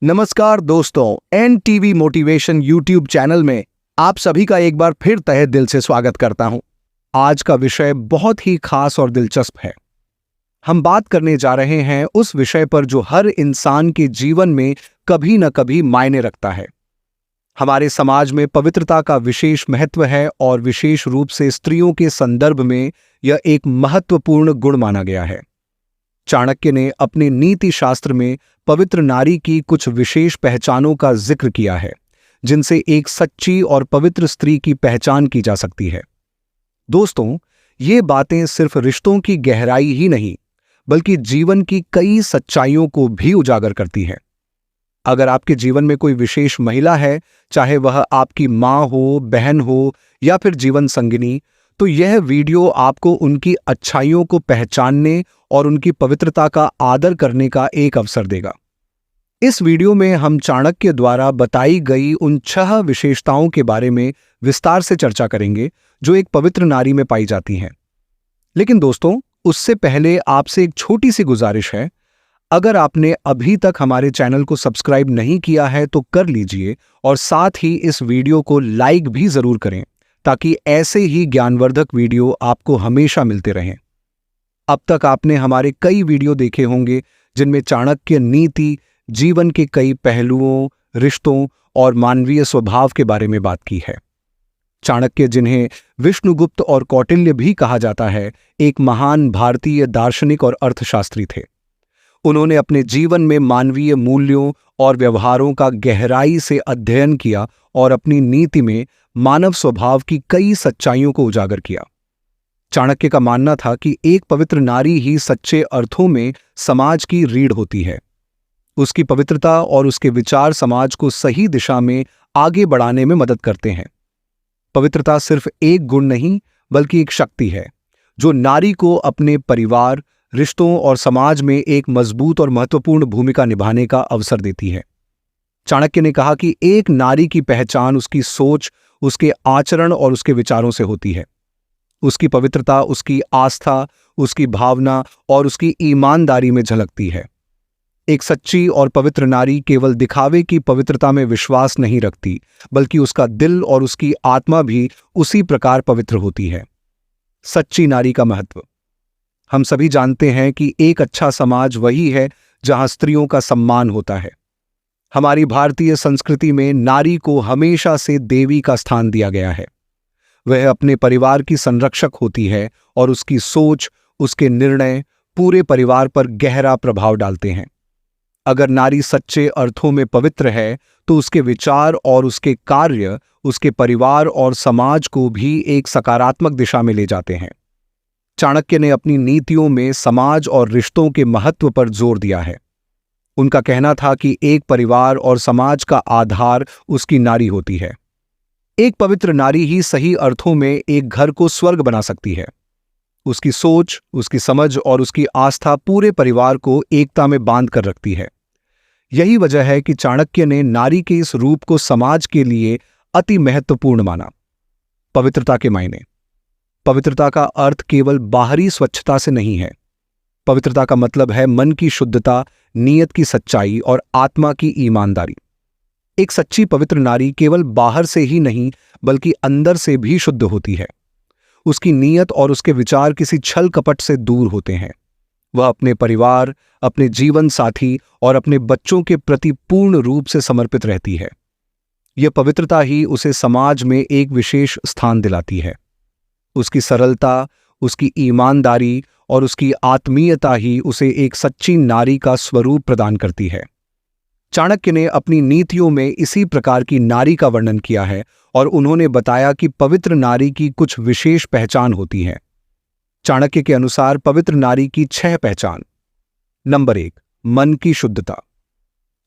नमस्कार दोस्तों, NTV motivation YouTube channel में आप सभी का एक बार फिर तहे दिल से स्वागत करता हूं। आज का विषय बहुत ही खास और दिलचस्प है। हम बात करने जा रहे हैं उस विषय पर जो हर इंसान के जीवन में कभी न कभी मायने रखता है। हमारे समाज में पवित्रता का विशेष महत्व है और विशेष रूप से स्त्रियों के संदर्भ में यह एक महत्वपूर्ण गुण माना गया है। चाणक्य ने अपने नीति शास्त्र में पवित्र नारी की कुछ विशेष पहचानों का जिक्र किया है, जिनसे एक सच्ची और पवित्र स्त्री की पहचान की जा सकती है। दोस्तों, ये बातें सिर्फ रिश्तों की गहराई ही नहीं, बल्कि जीवन की कई सच्चाइयों को भी उजागर करती हैं। अगर आपके जीवन में कोई विशेष महिला है, चाहे वह आपकी माँ हो, बहन हो या फिर जीवन संगिनी, तो यह वीडियो आपको उनकी अच्छाइयों को पहचानने और उनकी पवित्रता का आदर करने का एक अवसर देगा। इस वीडियो में हम चाणक्य द्वारा बताई गई उन 6 विशेषताओं के बारे में विस्तार से चर्चा करेंगे जो एक पवित्र नारी में पाई जाती हैं। लेकिन दोस्तों, उससे पहले आपसे एक छोटी सी गुजारिश है। अगर आपने अभी तक हमारे चैनल को सब्सक्राइब नहीं किया है तो कर लीजिए और साथ ही इस वीडियो को लाइक भी जरूर करें, ताकि ऐसे ही ज्ञानवर्धक वीडियो आपको हमेशा मिलते रहें। अब तक आपने हमारे कई वीडियो देखे होंगे जिनमें चाणक्य नीति, जीवन के कई पहलुओं, रिश्तों और मानवीय स्वभाव के बारे में बात की है। चाणक्य, जिन्हें विष्णुगुप्त और कौटिल्य भी कहा जाता है, एक महान भारतीय दार्शनिक और अर्थशास्त्री थे। उन्होंने अपने जीवन में मानवीय मूल्यों और व्यवहारों का गहराई से अध्ययन किया और अपनी नीति में मानव स्वभाव की कई सच्चाइयों को उजागर किया। चाणक्य का मानना था कि एक पवित्र नारी ही सच्चे अर्थों में समाज की रीढ़ होती है। उसकी पवित्रता और उसके विचार समाज को सही दिशा में आगे बढ़ाने में मदद करते हैं। पवित्रता सिर्फ एक गुण नहीं, बल्कि एक शक्ति है जो नारी को अपने परिवार, रिश्तों और समाज में एक मजबूत और महत्वपूर्ण भूमिका निभाने का अवसर देती है। चाणक्य ने कहा कि एक नारी की पहचान उसकी सोच, उसके आचरण और उसके विचारों से होती है। उसकी पवित्रता उसकी आस्था, उसकी भावना और उसकी ईमानदारी में झलकती है। एक सच्ची और पवित्र नारी केवल दिखावे की पवित्रता में विश्वास नहीं रखती, बल्कि उसका दिल और उसकी आत्मा भी उसी प्रकार पवित्र होती है। सच्ची नारी का महत्व। हम सभी जानते हैं कि एक अच्छा समाज वही है जहां स्त्रियों का सम्मान होता है। हमारी भारतीय संस्कृति में नारी को हमेशा से देवी का स्थान दिया गया है। वह अपने परिवार की संरक्षक होती है और उसकी सोच, उसके निर्णय पूरे परिवार पर गहरा प्रभाव डालते हैं। अगर नारी सच्चे अर्थों में पवित्र है, तो उसके विचार और उसके कार्य उसके परिवार और समाज को भी एक सकारात्मक दिशा में ले जाते हैं। चाणक्य ने अपनी नीतियों में समाज और रिश्तों के महत्व पर जोर दिया है। उनका कहना था कि एक परिवार और समाज का आधार उसकी नारी होती है। एक पवित्र नारी ही सही अर्थों में एक घर को स्वर्ग बना सकती है। उसकी सोच, उसकी समझ और उसकी आस्था पूरे परिवार को एकता में बांध कर रखती है। यही वजह है कि चाणक्य ने नारी के इस रूप को समाज के लिए अति महत्वपूर्ण माना। पवित्रता के मायने। पवित्रता का अर्थ केवल बाहरी स्वच्छता से नहीं है। पवित्रता का मतलब है मन की शुद्धता, नीयत की सच्चाई और आत्मा की ईमानदारी। एक सच्ची पवित्र नारी केवल बाहर से ही नहीं, बल्कि अंदर से भी शुद्ध होती है। उसकी नीयत और उसके विचार किसी छल कपट से दूर होते हैं। वह अपने परिवार, अपने जीवन साथी और अपने बच्चों के प्रति पूर्ण रूप से समर्पित रहती है। यह पवित्रता ही उसे समाज में एक विशेष स्थान दिलाती है। उसकी सरलता, उसकी ईमानदारी और उसकी आत्मीयता ही उसे एक सच्ची नारी का स्वरूप प्रदान करती है। चाणक्य ने अपनी नीतियों में इसी प्रकार की नारी का वर्णन किया है और उन्होंने बताया कि पवित्र नारी की कुछ विशेष पहचान होती है। चाणक्य के अनुसार पवित्र नारी की 6 पहचान। नंबर 1, मन की शुद्धता।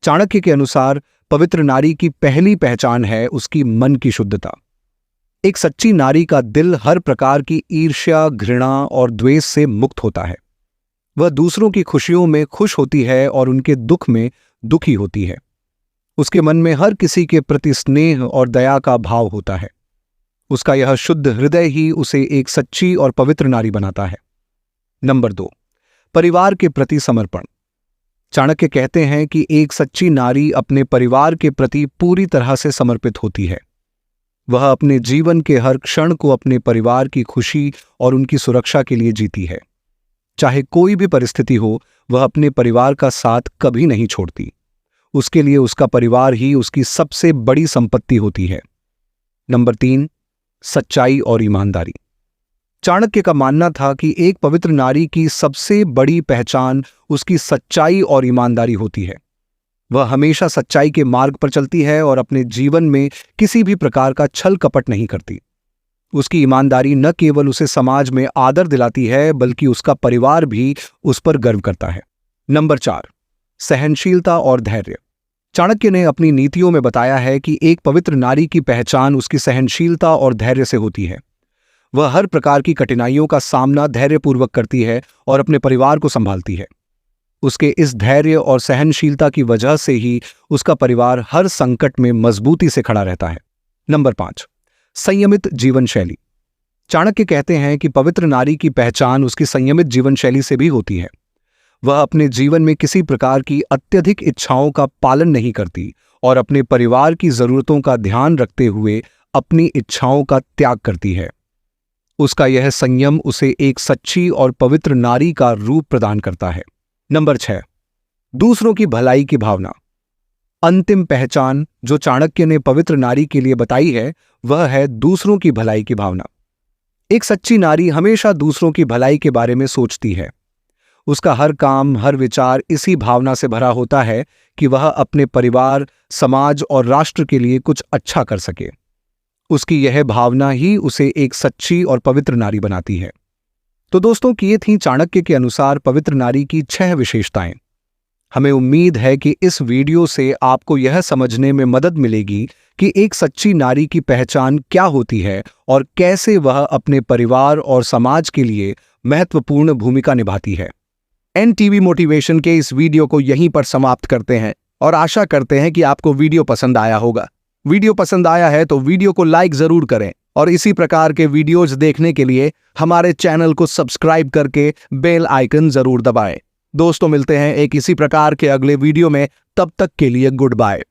चाणक्य के अनुसार पवित्र नारी की पहली पहचान है उसकी मन की शुद्धता। एक सच्ची नारी का दिल हर प्रकार की ईर्ष्या, घृणा और द्वेष से मुक्त होता है। वह दूसरों की खुशियों में खुश होती है और उनके दुख में दुखी होती है। उसके मन में हर किसी के प्रति स्नेह और दया का भाव होता है। उसका यह शुद्ध हृदय ही उसे एक सच्ची और पवित्र नारी बनाता है। नंबर 2, परिवार के प्रति समर्पण। चाणक्य कहते हैं कि एक सच्ची नारी अपने परिवार के प्रति पूरी तरह से समर्पित होती है। वह अपने जीवन के हर क्षण को अपने परिवार की खुशी और उनकी सुरक्षा के लिए जीती है। चाहे कोई भी परिस्थिति हो, वह अपने परिवार का साथ कभी नहीं छोड़ती। उसके लिए उसका परिवार ही उसकी सबसे बड़ी संपत्ति होती है। नंबर 3, सच्चाई और ईमानदारी। चाणक्य का मानना था कि एक पवित्र नारी की सबसे बड़ी पहचान उसकी सच्चाई और ईमानदारी होती है। वह हमेशा सच्चाई के मार्ग पर चलती है और अपने जीवन में किसी भी प्रकार का छल कपट नहीं करती। उसकी ईमानदारी न केवल उसे समाज में आदर दिलाती है, बल्कि उसका परिवार भी उस पर गर्व करता है। नंबर 4, सहनशीलता और धैर्य। चाणक्य ने अपनी नीतियों में बताया है कि एक पवित्र नारी की पहचान उसकी सहनशीलता और धैर्य से होती है। वह हर प्रकार की कठिनाइयों का सामना धैर्यपूर्वक करती है और अपने परिवार को संभालती है। उसके इस धैर्य और सहनशीलता की वजह से ही उसका परिवार हर संकट में मजबूती से खड़ा रहता है। नंबर 5, संयमित जीवन शैली। चाणक्य कहते हैं कि पवित्र नारी की पहचान उसकी संयमित जीवन शैली से भी होती है। वह अपने जीवन में किसी प्रकार की अत्यधिक इच्छाओं का पालन नहीं करती और अपने परिवार की जरूरतों का ध्यान रखते हुए अपनी इच्छाओं का त्याग करती है। उसका यह संयम उसे एक सच्ची और पवित्र नारी का रूप प्रदान करता है। नंबर 6, दूसरों की भलाई की भावना। अंतिम पहचान जो चाणक्य ने पवित्र नारी के लिए बताई है, वह है दूसरों की भलाई की भावना। एक सच्ची नारी हमेशा दूसरों की भलाई के बारे में सोचती है। उसका हर काम, हर विचार इसी भावना से भरा होता है कि वह अपने परिवार, समाज और राष्ट्र के लिए कुछ अच्छा कर सके। उसकी यह भावना ही उसे एक सच्ची और पवित्र नारी बनाती है। तो दोस्तों, ये थीं चाणक्य के अनुसार पवित्र नारी की 6 विशेषताएं। हमें उम्मीद है कि इस वीडियो से आपको यह समझने में मदद मिलेगी कि एक सच्ची नारी की पहचान क्या होती है और कैसे वह अपने परिवार और समाज के लिए महत्वपूर्ण भूमिका निभाती है। एनटीवी मोटिवेशन के इस वीडियो को यहीं पर समाप्त करते हैं और आशा करते हैं कि आपको वीडियो पसंद आया होगा। वीडियो पसंद आया है तो वीडियो को लाइक जरूर करें और इसी प्रकार के वीडियोज देखने के लिए हमारे चैनल को सब्सक्राइब करके बेल आइकन जरूर दबाएं। दोस्तों, मिलते हैं एक इसी प्रकार के अगले वीडियो में। तब तक के लिए गुड बाय।